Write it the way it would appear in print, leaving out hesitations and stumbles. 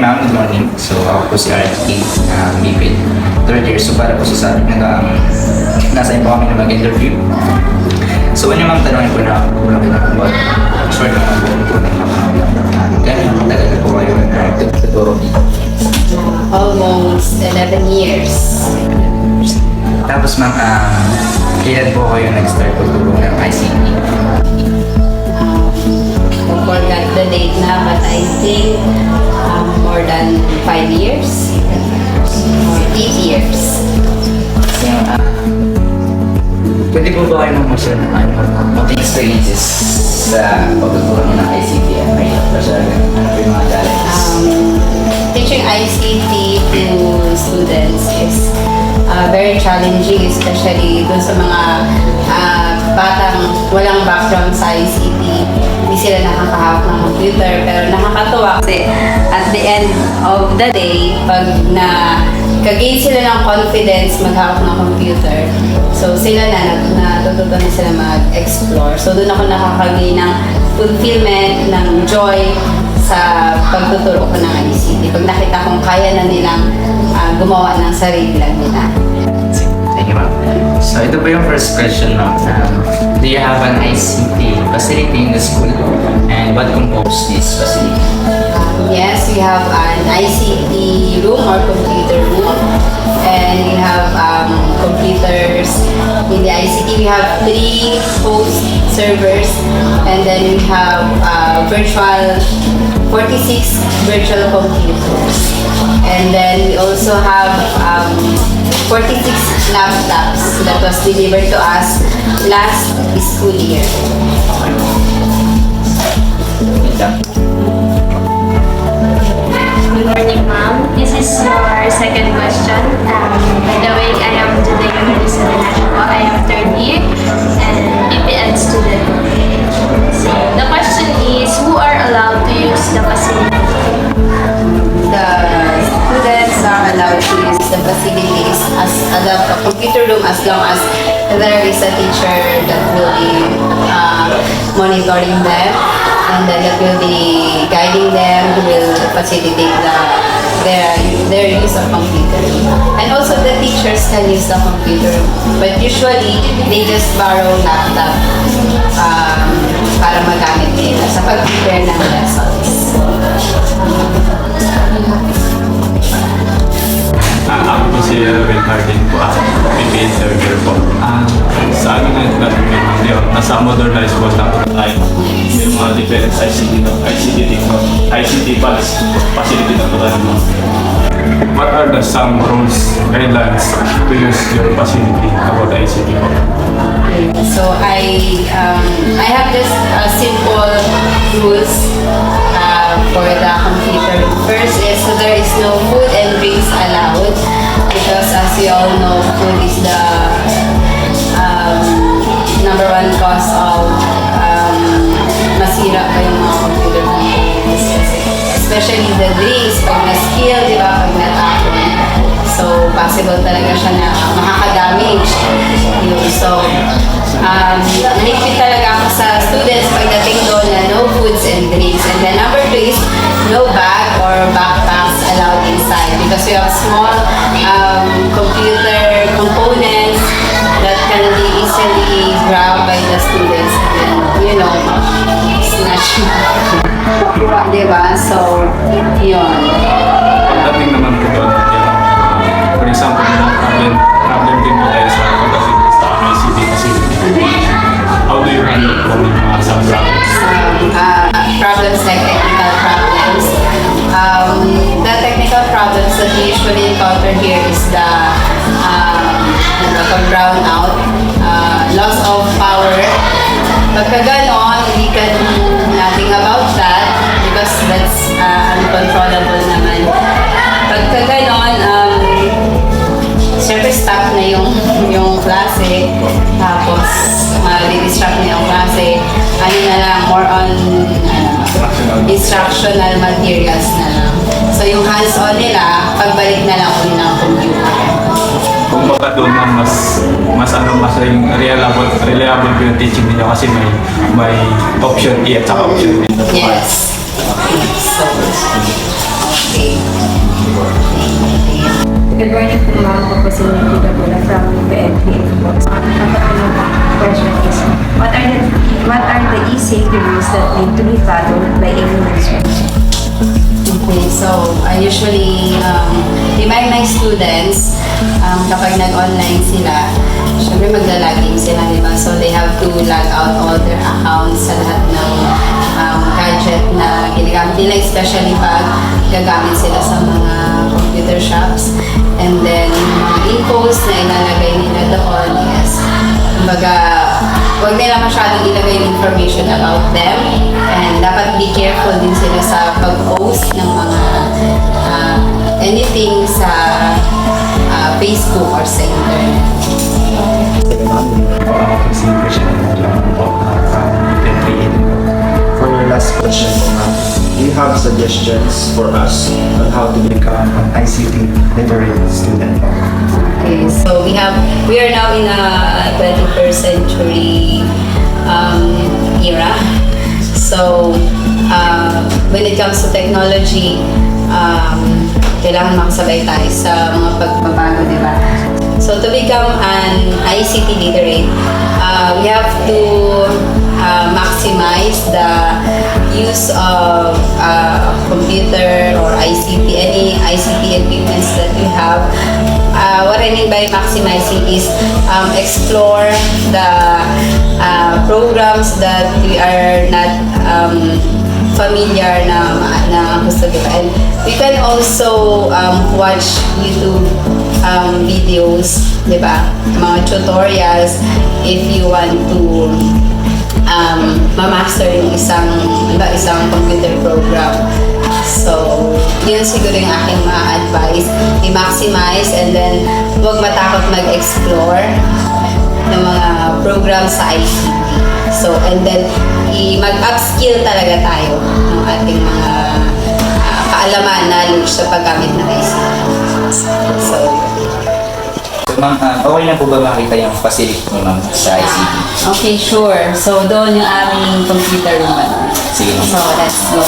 Hi ma'am, good morning. So ako po si RT, BPID, third year. So para po sa atin, nasa po kami na mag-interview. So ano ma'am, tanongin ko na kulang kita about short naman po ng gano'n matagal na po kayo nagtuturo dito? Almost 11 years. Tapos ma'am, kailan po kayo nag-start tuturo ng ICT? I forgot the date na, but I think more than 5 years or 8 years. So, pwede po ba kayo mag-share ng mga experiences sa pagtuturo ng ICT at may personal ano po yung mga challenges? Teaching ICT to students is very challenging, especially dun sa mga batang walang background sa ICT. Hindi sila nakakahawak ng computer, pero nakakatuwa kasi at the end of the day, pag kagain sila ng confidence maghawak ng computer, so sila natututo na sila mag-explore. So doon ako nakakagain ng fulfillment, ng joy sa pagtuturo ko ng ICT. Pag nakita kong kaya na nilang gumawa ng sarili lang nila. Thank you, ma'am. So, ito po yung first question, ma'am. Do you have an ICT facility in the school? And what composes this facility? Yes, we have an ICT room or computer room. And we have computers. In the ICT, we have 3 host servers. And then we have 46 virtual computers. And then we also have 46 laptops that was delivered to us last school year. Good morning, ma'am. This is your second question. By the way, I am today Melissa National. I am third year and BPN student. So the question is, who are allowed to use the facility? The students are allowed to use the facilities as the computer room as long as there is a teacher that will be monitoring them and that will be guiding them, who will facilitate their use of computer. And also the teachers can use the computer, but usually they just borrow laptop para magamit nila sa pag-prepare ng lessons. Ako po si Will Harding po, PPN server po. Sa akin na nasa modernized po na tayo. May mga different ICT facility na po tayo. What are the some rules, guidelines to use your facility about ICT po? So I have just simple rules for the computer. First is so there is no food and drinks allowed because as you all know, food is the number 1 cause of masira pa yung mga computer components. Especially the drinks, pag na-spill, di ba, pag natapon. So, possible talaga siya na makaka-damage. So, nahigpit talaga ako sa students pagdating doon na no foods and drinks. And then number 2 is no bag or backpacks allowed inside because we have small computer components that can be easily grabbed by the students and then, snatch. Diba? So, yun. Pagdating naman po doon, for example, problem din po tayo sa pagdating sa ICT facility. How do you handle po yung mga sub-problems? Problems like technical problems. The technical problems that we usually encounter here is the brownout, loss of power. Pagka ganon, we can do nothing about that because that's uncontrollable naman. Pagka ganon, syempre stop na yung klase, tapos ma-distract na yung klase, ano na lang, more on instructional materials na lang. So yung hands-on nila, pagbalik na lang ulit ng computer. Kung baka doon na mas reliable po yung teaching ninyo kasi may option A at saka option B. Yes. So, okay. Good morning po ma'am. Ako po si Nikita Bula from PNP po. Ang question is, what are the e-safety rules that need to be followed by any nurse? Okay, so I usually remind my students kapag nag-online sila, syempre maglalagin sila, di ba? So they have to log out all their accounts sa lahat ng gadget na ginagamit nila, especially pag gagamit sila sa mga computer shops. And then, yung mga infos na ilalagay nila doon is, kumbaga, huwag nila masyadong ilagay yung information about them. And dapat be careful din sila sa pag-post ng mga anything sa Facebook or sa internet. For your last question, ma'am, do you have suggestions for us on how to become an ICT literate student? Okay, so we are now in a 21st century era. So when it comes to technology, kailangan makasabay tayo sa mga pagbabago, di ba? So to become an ICT literate, we have to maximize the use of computer or ICT, any ICT equipments that you have. What I mean by maximizing is explore the programs that we are not familiar na gusto, diba? And we can also watch YouTube videos, diba? Mga tutorials if you want to ma-master yung isang computer program. So, yun siguro yung aking ma-advise. I-maximize and then huwag matakot mag-explore ng mga programs sa ICT. So, and then mag-upskill talaga tayo ng ating mga kaalaman, knowledge sa paggamit ng ICT. So, Ma'am, okay na po ba makita yung facility mo, ma'am, sa ICT? okay, sure. So, doon yung aming computer room. Sige, ma'am. So, let's go.